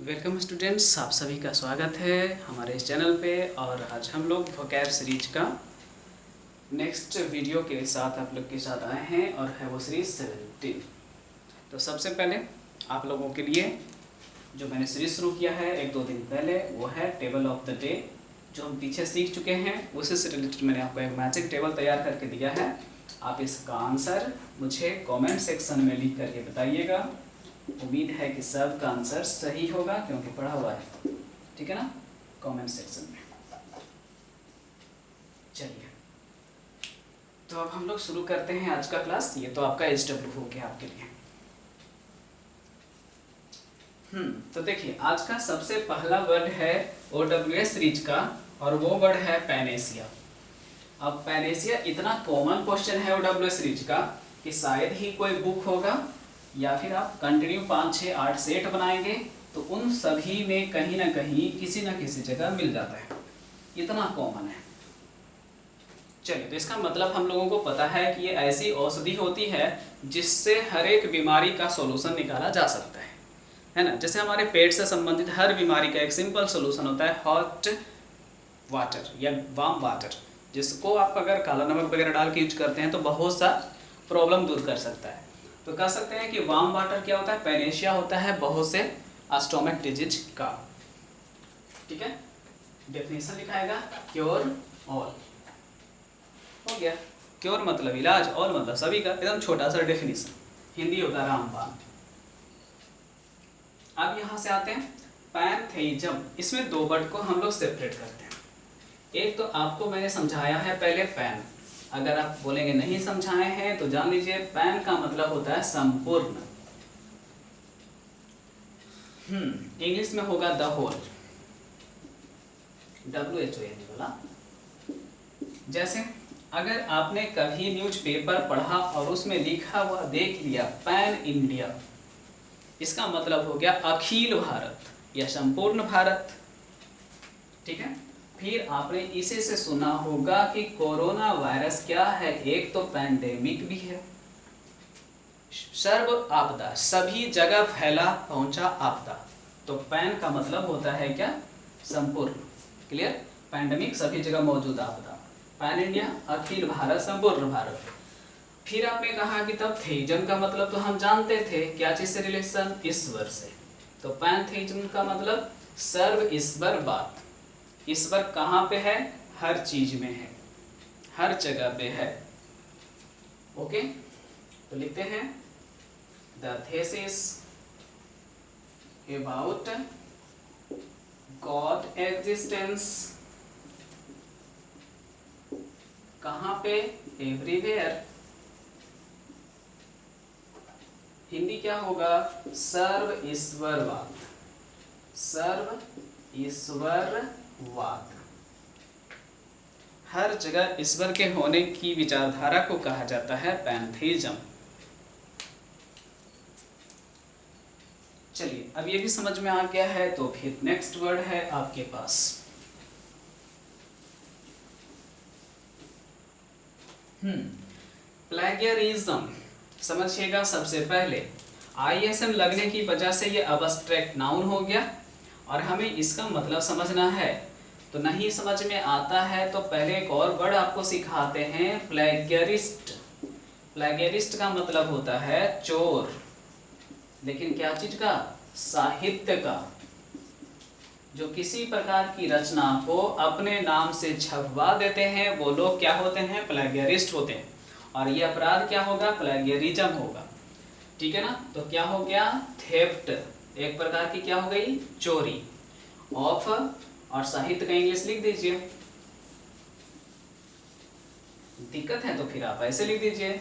Welcome students, आप सभी का स्वागत है हमारे इस चैनल पे। और आज हम लोग वोकैब सीरीज का नेक्स्ट वीडियो के साथ आप लोग के साथ आए हैं और है वो सीरीज 17। तो सबसे पहले आप लोगों के लिए जो मैंने सीरीज शुरू किया है 1-2 दिन पहले, वो है टेबल ऑफ द डे, जो हम पीछे सीख चुके हैं। उसी से रिलेटेड मैंने आपको एक मैजिक टेबल तैयार करके दिया है। आप इसका आंसर मुझे कमेंट सेक्शन में लिख करके बताइएगा। उम्मीद है कि सब का आंसर सही होगा क्योंकि पढ़ा हुआ है, ठीक है ना, कमेंट सेक्शन में। चलिए, तो अब हम लोग शुरू करते हैं आज का क्लास। ये तो आपका HW हो गया आपके लिए। तो देखिए, आज का सबसे पहला वर्ड है OWS सीरीज का, और वो वर्ड है पैनेसिया। अब पैनेसिया इतना कॉमन क्वेश्चन है OWS सीरीज का कि शायद ही कोई बुक होगा या फिर आप कंटिन्यू 5, 6, 8 सेट बनाएंगे तो उन सभी में कहीं ना कहीं किसी न किसी जगह मिल जाता है, इतना कॉमन है। चलिए, तो इसका मतलब हम लोगों को पता है कि ये ऐसी औषधि होती है जिससे हर एक बीमारी का सॉल्यूशन निकाला जा सकता है ना। जैसे हमारे पेट से संबंधित हर बीमारी का एक सिंपल सॉल्यूशन होता है हॉट वाटर या वार्म वाटर, जिसको आप अगर काला नमक वगैरह डाल के यूज करते हैं तो बहुत सा प्रॉब्लम दूर कर सकता है। तो कह सकते हैं कि वार्म वाटर क्या होता है, पैनेशिया होता है बहुत से स्टोमक डिजीज का। ठीक है, डेफिनेशन लिखाएगा क्योर ऑल। हो गया, क्योर मतलब इलाज, ऑल मतलब सभी का, एकदम छोटा सा डेफिनेशन, हिंदी होता है रामबाण। अब यहाँ से आते हैं पैंथेइज्म। इसमें दो वर्ड को हम लोग सेपरेट करते हैं। एक तो आपको मैंने समझाया है पहले पैन, अगर आप बोलेंगे नहीं समझाए हैं तो जान लीजिए पैन का मतलब होता है संपूर्ण। इंग्लिश में होगा द होल, WHOL वाला। जैसे अगर आपने कभी न्यूज़पेपर पढ़ा और उसमें लिखा हुआ देख लिया पैन इंडिया, इसका मतलब हो गया अखिल भारत या संपूर्ण भारत। ठीक है, फिर आपने इसी से सुना होगा कि कोरोना वायरस क्या है, एक तो पैंडेमिक भी है, सर्व आपदा, सभी जगह फैला पहुंचा आपदा। तो पैन का मतलब होता है क्या, संपूर्ण। क्लियर, पैंडेमिक सभी जगह मौजूद आपदा, पैन इंडिया अखिल भारत, संपूर्ण भारत। फिर आपने कहा कि तब थेइज्म का मतलब तो हम जानते थे, क्या चीज से रिलेशन, ईश्वर से। तो पैंथेइज्म का मतलब सर्व ईश्वर बात। ईश्वर कहाँ पे है, हर चीज में है, हर जगह पे है। ओके, तो लिखते हैं the thesis about God existence, कहाँ पे, एवरीवेयर। हिंदी क्या होगा, सर्व ईश्वरवाद, सर्व ईश्वरवाद, हर जगह ईश्वर के होने की विचारधारा को कहा जाता है पैंथेइज्म। चलिए, अब ये भी समझ में आ गया है, तो फिर नेक्स्ट वर्ड है आपके पास प्लेगियरिज्म। समझिएगा, सबसे पहले ISM लगने की वजह से ये अब्स्ट्रैक्ट नाउन हो गया और हमें इसका मतलब समझना है। तो नहीं समझ में आता है तो पहले एक और वर्ड आपको सिखाते हैं, प्लेगियरिस्ट। प्लेगियरिस्ट का मतलब होता है चोर, लेकिन क्या चीज का, साहित्य का। जो किसी प्रकार की रचना को अपने नाम से छपवा देते हैं वो लोग क्या होते हैं, प्लेगियरिस्ट होते हैं। और ये अपराध क्या होगा, प्लेगियरिज्म होगा। ठीक है ना, तो क्या हो गया, थेफ्ट, एक प्रकार की क्या हो गई, चोरी ऑफ, और साहित्य का इंग्लिश लिख दीजिए। दिक्कत है तो फिर आप ऐसे लिख दीजिए,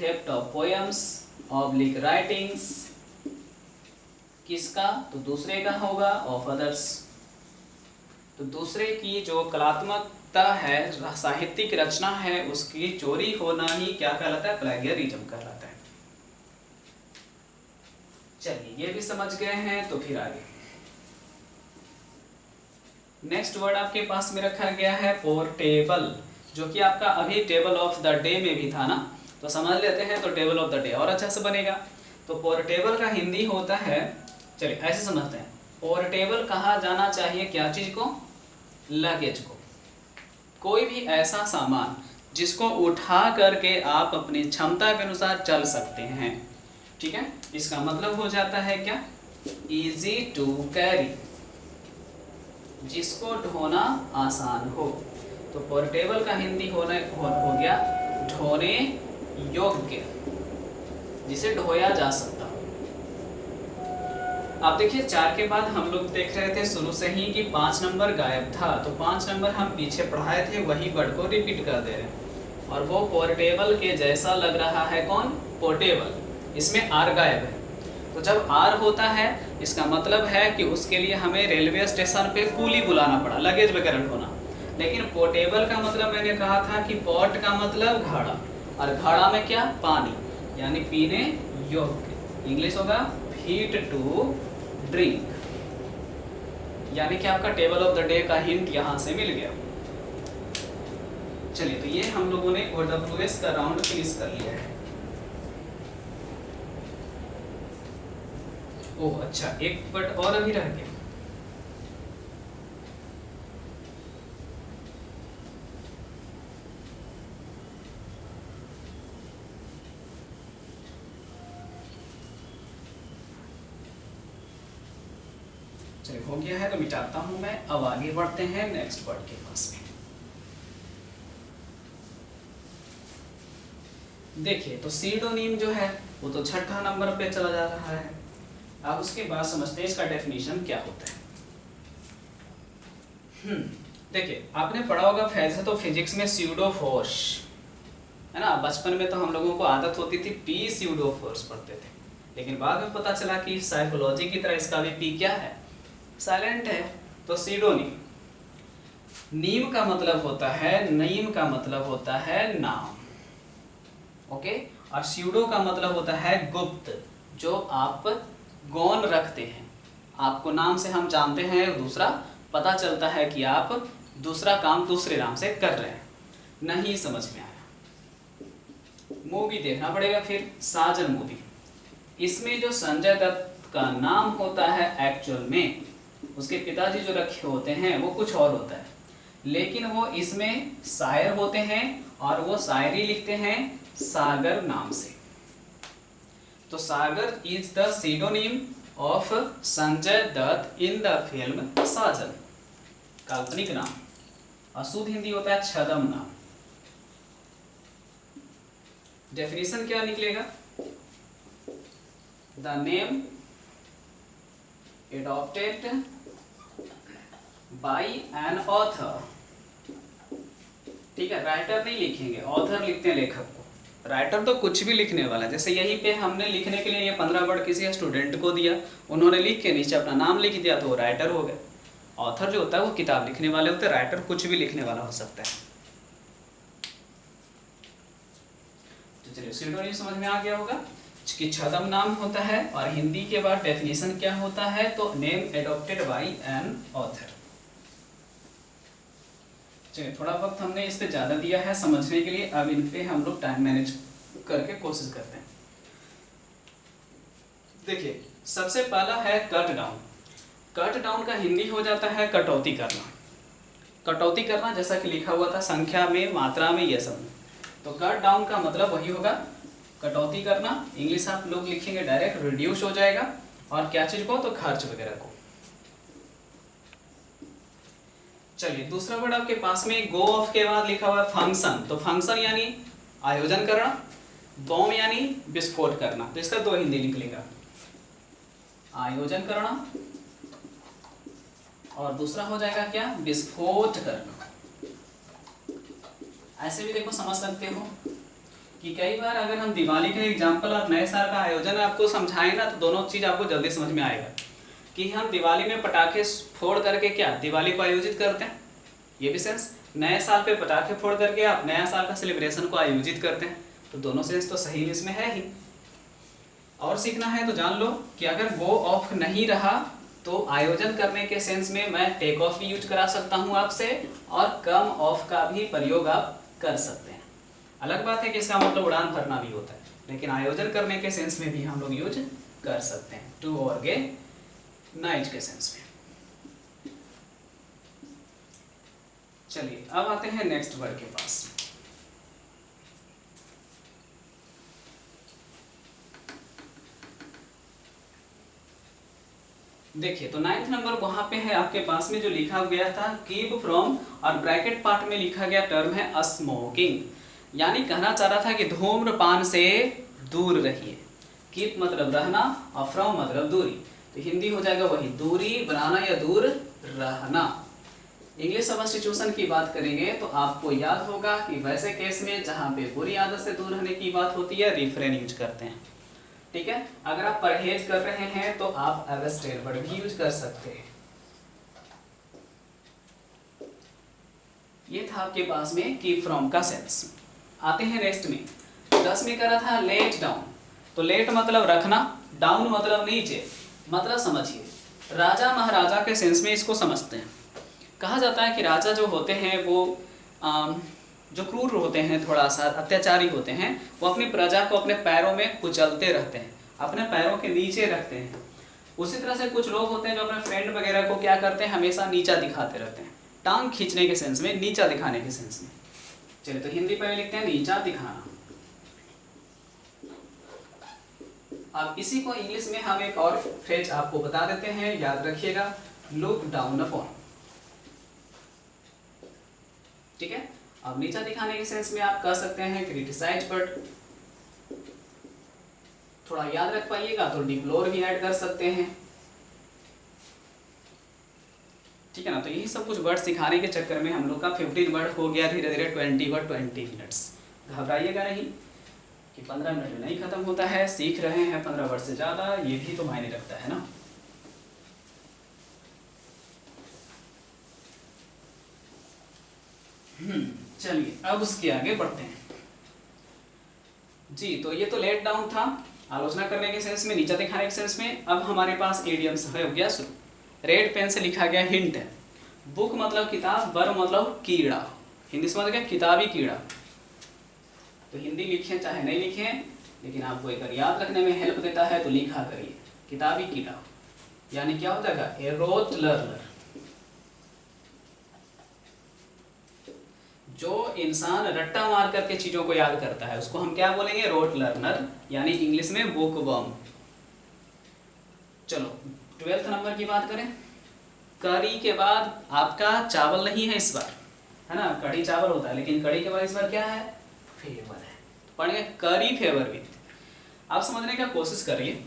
theft of poems oblique writings, किसका, तो दूसरे का होगा, ऑफ अदर्स। तो दूसरे की जो कलात्मकता है, साहित्यिक रचना है, उसकी चोरी होना ही क्या कहलाता है, प्लेगियरिज्म कहलाता है। चलिए, ये भी समझ गए हैं, तो फिर आगे नेक्स्ट वर्ड आपके पास में रखा गया है पोर्टेबल, जो कि आपका अभी टेबल ऑफ द डे में भी था ना, तो समझ लेते हैं, तो टेबल ऑफ द डे और अच्छा से बनेगा। तो पोर्टेबल का हिंदी होता है, चलिए ऐसे समझते हैं, पोर्टेबल कहा जाना चाहिए क्या चीज को? लगेज को। कोई भी ऐसा सामान जिसको उठा करके आप अपनी क्षमता के अनुसार चल सकते हैं, ठीक है, इसका मतलब हो जाता है क्या? इजी टू कैरी, जिसको ढोना आसान हो। तो पोर्टेबल का हिंदी हो गया ढोने योग्य, जिसे ढोया जा सकता। अब देखिए 4 के बाद हम लोग देख रहे थे शुरू से ही कि 5 नंबर गायब था, तो 5 नंबर हम पीछे पढ़ाए थे, वही वर्ड को रिपीट कर दे रहे हैं। और वो पोर्टेबल के जैसा लग रहा है कौन? पोर्टेबल। इसमें आर गायब है, तो जब आर होता है इसका मतलब है कि उसके लिए हमें रेलवे स्टेशन पे कूली बुलाना पड़ा, लगेज वगैरह ढोना। लेकिन पोर्टेबल का मतलब मैंने कहा था कि पॉट का मतलब घड़ा, और घड़ा में क्या? पानी, यानी पीने योग्य। इंग्लिश होगा फिट टू ड्रिंक। यानी कि आपका टेबल ऑफ द डे का हिंट यहां से मिल गया। चलिए, तो ये हम लोगों ने OWS का राउंड फिनिश कर लिया है। ओह अच्छा, एक वर्ड और अभी रह गया। चलिए, हो गया है तो मिटाता हूं मैं। अब आगे बढ़ते हैं नेक्स्ट वर्ड के पास में। देखिए, तो सीडोनिम जो है वो तो 6ठा नंबर पे चला जा रहा है। अब उसके बाद समझते हैं इसका डेफिनेशन क्या होता है। देखिए, आपने पढ़ा होगा वैसे तो फिजिक्स में स्यूडो फोर्स है ना। बचपन में तो हम लोगों को आदत होती थी पी स्यूडो फोर्स पढ़ते थे, लेकिन बाद में पता चला कि साइकोलॉजी की तरह इसका भी पी क्या है? साइलेंट है। तो सीडोनिम, नीम का मतलब होता है, नीम का मतलब होता है नाम, ओके। और स्यूडो का मतलब होता है गुप्त, जो आप गौण रखते हैं। आपको नाम से हम जानते हैं, दूसरा पता चलता है कि आप दूसरा काम दूसरे नाम से कर रहे हैं। नहीं समझ में आया, मूवी देखना पड़ेगा फिर। साजन मूवी, इसमें जो संजय दत्त का नाम होता है एक्चुअल में उसके पिताजी जो रखे होते हैं वो कुछ और होता है, लेकिन वो इसमें शायर होते हैं और वो शायरी लिखते हैं सागर नाम से। तो Sagar is the pseudonym of Sanjay Dutt in the film Saajan, काल्पनिक नाम। और शुद्ध हिंदी होता है छदम नाम। डेफिनेशन क्या निकलेगा? The name adopted by an author, ठीक है। राइटर नहीं लिखेंगे, ऑथर लिखते हैं लेखक को। राइटर तो कुछ भी लिखने वाला है। जैसे यहीं पे हमने लिखने के लिए ये 15 वर्ड किसी स्टूडेंट को दिया, उन्होंने लिख के नीचे अपना नाम लिख दिया तो वो राइटर हो गए। ऑथर जो होता है वो किताब लिखने वाले होते हैं, राइटर कुछ भी लिखने वाला हो सकता है। तो चलिए, सीडोनिम समझ में आ गया होगा कि छदम नाम होता है। और हिंदी के बाद डेफिनेशन क्या होता है? तो name adopted by an author. चलिए, थोड़ा वक्त हमने इस पे ज़्यादा दिया है समझने के लिए, अब इन पे हम लोग टाइम मैनेज करके कोशिश करते हैं। देखिए, सबसे पहला है कट डाउन। कट डाउन का हिंदी हो जाता है कटौती करना। कटौती करना जैसा कि लिखा हुआ था संख्या में, मात्रा में, ये सब। तो कट डाउन का मतलब वही होगा कटौती करना। इंग्लिश आप लोग लिखेंगे डायरेक्ट रिड्यूस हो जाएगा। और क्या चीज़ को? तो खर्च वगैरह को। चलिए, दूसरा वर्ड आपके पास में गो ऑफ के बाद लिखा हुआ है फंक्शन। तो फंक्शन यानी आयोजन करना, बॉम्ब यानी विस्फोट करना। तो इसका दो हिंदी निकलेगा, आयोजन करना और दूसरा हो जाएगा क्या? विस्फोट करना। ऐसे भी देखो समझ सकते हो कि कई बार अगर हम दिवाली का एग्जाम्पल और नए साल का आयोजन आपको समझाएं ना, तो दोनों चीज आपको जल्दी समझ में आएगा कि हम दिवाली में पटाखे फोड़ करके क्या दिवाली को आयोजित करते हैं, ये भी सेंस। नए साल पे पटाखे फोड़ करके आप नया साल का सेलिब्रेशन को आयोजित करते हैं। तो दोनों सेंस तो सही इसमें है ही। और सीखना है तो जान लो कि अगर गो ऑफ नहीं रहा तो आयोजन करने के सेंस में मैं टेक ऑफ भी यूज करा सकता हूँ आपसे, और कम ऑफ का भी प्रयोग आप कर सकते हैं। अलग बात है कि इसका मतलब उड़ान भरना भी होता है, लेकिन आयोजन करने के सेंस में भी हम लोग यूज कर सकते हैं। टू और गे नाइज के सेंस में। चलिए अब आते हैं नेक्स्ट वर्ड के पास। देखिए तो 9th नंबर वहां पे है आपके पास में जो लिखा गया था कीप फ्रॉम, और ब्रैकेट पार्ट में लिखा गया टर्म है स्मोकिंग, यानी कहना चाह रहा था कि धूम्रपान से दूर रहिए। कीप मतलब रहना और फ्रॉम मतलब दूरी, तो हिंदी हो जाएगा वही, दूरी बनाना या दूर रहना। इंग्लिश सब्स्टिट्यूशन की बात करेंगे तो आपको याद होगा कि वैसे केस में जहाँ पे बुरी आदत से दूर रहने की बात होती है रिफ्रेन यूज करते हैं, ठीक है। अगर आप परहेज कर रहे हैं तो आप अरेस्टेड वर्ड भी यूज कर सकते हैं। ये था आपके पास में कीप फ्रॉम का सेंस। आते हैं नेक्स्ट में, 10 में करा था लेट डाउन, तो लेट मतलब रखना, डाउन मतलब नीचे। मतलब समझिए, राजा महाराजा के सेंस में इसको समझते हैं। कहा जाता है कि राजा जो होते हैं वो जो क्रूर होते हैं, थोड़ा सा अत्याचारी होते हैं, वो अपनी प्रजा को अपने पैरों में कुचलते रहते हैं, अपने पैरों के नीचे रखते हैं। उसी तरह से कुछ लोग होते हैं जो अपने फ्रेंड वगैरह को क्या करते हैं, हमेशा नीचा दिखाते रहते हैं, टांग खींचने के सेंस में, नीचा दिखाने के सेंस में। चलिए तो हिंदी पहले लिखते हैं नीचा दिखाना। अब इसी को इंग्लिश में हम एक और फ्रेज आपको बता देते हैं, याद रखिएगा, लुक डाउन अपॉन, ठीक है। अब नीचा दिखाने के सेंस में आप कह सकते हैं क्रिटिसाइज, बट थोड़ा याद रख पाइएगा तो डिप्लोर भी ऐड कर सकते हैं, ठीक है ना। तो यही सब कुछ वर्ड सिखाने के चक्कर में हम लोग का 15 वर्ड हो गया धीरे धीरे 20 वर्ड 20 मिनट्स। घबराइएगा नहीं कि 15 मिनट में नहीं खत्म होता है, सीख रहे हैं 15 वर्ड से ज़्यादा, ये भी तो मायने रखता है ना। चलिए अब उसके आगे बढ़ते हैं जी। तो ये तो लेट डाउन था, आलोचना करने के सेंस में, नीचा दिखाने के सेंस में। अब हमारे पास इडियम्स हो गया शुरू। रेड पेन से लिखा गया हिंट है। बुक मतलब किताब, बर मतलब कीड़ा, हिंदी से मतलब क्या, किताबी कीड़ा। तो हिंदी लिखें चाहे नहीं लिखें, लेकिन आपको अगर याद रखने में हेल्प देता है तो लिखा करिए, किताबी कीड़ा यानी क्या होता है, ए रोट लर्नर। जो इंसान रट्टा मार करके चीजों को याद करता है उसको हम क्या बोलेंगे, रोट लर्नर, यानी इंग्लिश में बुक वर्म। चलो 12th नंबर की बात करें। करी के बाद आपका चावल नहीं है इस बार, है ना, कड़ी चावल होता है, लेकिन कड़ी के बाद इस बार क्या है, फेवर है। पढ़ेंगे करी फेवर विथ। आप समझने का कोशिश करिए,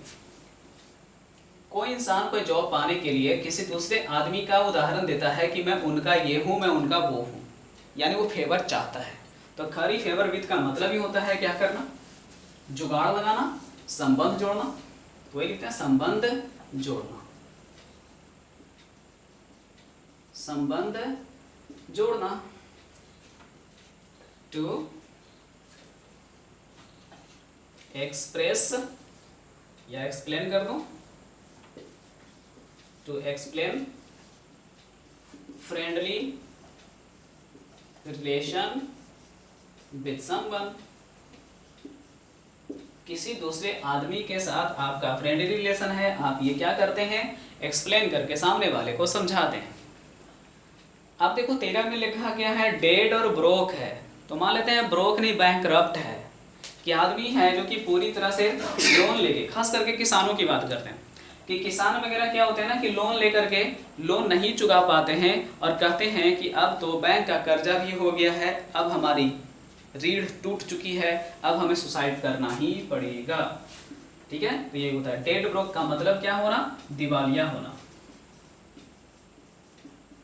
कोई इंसान कोई जॉब पाने के लिए किसी दूसरे आदमी का उदाहरण देता है कि मैं उनका ये हूं, मैं उनका वो हूं, यानी वो फेवर चाहता है। तो खरी फेवर विथ का मतलब ही होता है क्या करना, जुगाड़ लगाना, संबंध जोड़ना। तो वही लिखते हैं संबंध जोड़ना, संबंध जोड़ना। टू एक्सप्रेस या एक्सप्लेन कर दो, to explain friendly relation with someone. किसी दूसरे आदमी के साथ आपका फ्रेंडली रिलेशन है, आप ये क्या करते हैं, एक्सप्लेन करके सामने वाले को समझाते हैं। आप देखो 13 में लिखा गया है डेड और ब्रोक है, तो मान लेते हैं ब्रोक नहीं बैंकरप्ट है, कि आदमी है जो कि पूरी तरह से लोन लेके, खास करके किसानों की बात करते हैं कि किसान वगैरह क्या होते हैं ना कि लोन लेकर के लोन नहीं चुका पाते हैं और कहते हैं कि अब तो बैंक का कर्जा भी हो गया है, अब हमारी रीढ़ टूट चुकी है, अब हमें सुसाइड करना ही पड़ेगा, ठीक है। तो ये होता है डेड ब्रोक का मतलब क्या होना, दिवालिया होना,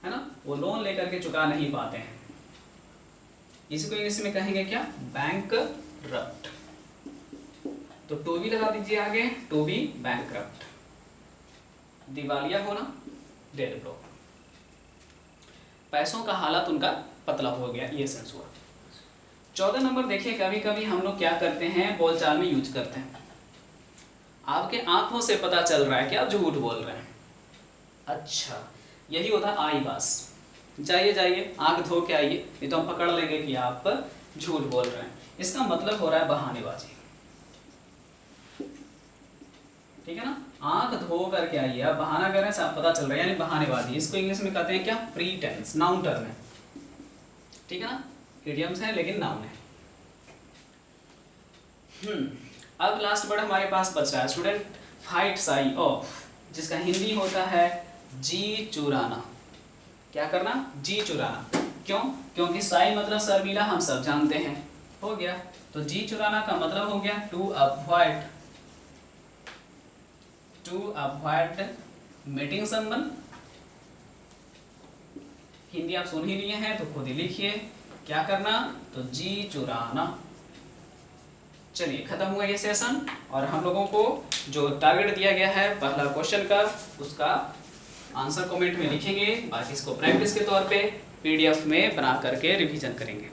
है ना, वो लोन लेकर के चुका नहीं पाते हैं। इसी को इंग्लिश में कहेंगे क्या, बैंकरप्ट। तो टू बी लगा दीजिए आगे, टू बी बैंकरप्ट, दिवालिया होना, डेड ब्रोक। पैसों का हालत उनका पतला हो गया, ये सेंस हुआ। 14 नंबर देखिए, कभी कभी हम लोग क्या करते हैं, बोलचाल में यूज करते हैं, आपके आंखों से पता चल रहा है कि आप झूठ बोल रहे हैं। अच्छा, यही होता है आई बास। जाइए जाइए आंख धो के आइए, नहीं तो हम पकड़ लेंगे कि आप झूठ बोल रहे हैं। इसका मतलब हो रहा है बहानेबाजी, ठीक है ना, आंख धो करके आइए। अब बहाना कर रहे हैं, साफ पता चल रहा है, यानी बहानेबाजी। इसको इंग्लिश में कहते हैं क्या, प्रीटेंस, नाउन टर्म है, ठीक है ना, इडियम्स है लेकिन नाउन है। अब लास्ट वर्ड हमारे पास बच रहा है स्टूडेंट, फाइट साई ऑफ, जिसका हिंदी होता है जी चुराना। क्या करना, जी चुराना। क्यों, क्योंकि साई मतलब शर्मिला, हम सब जानते हैं, हो गया। तो जी चुराना का मतलब हो गया to avoid, to avoid meeting someone. Hindi आप सुन ही लिए हैं तो खुद ही लिखिए, क्या करना, तो जी चुराना। चलिए खत्म हुआ ये सेशन, और हम लोगों को जो टारगेट दिया गया है पहला क्वेश्चन का, उसका आंसर कमेंट में लिखेंगे। बाकी इसको प्रैक्टिस के तौर पे पीडीएफ में बना करके रिवीजन करेंगे।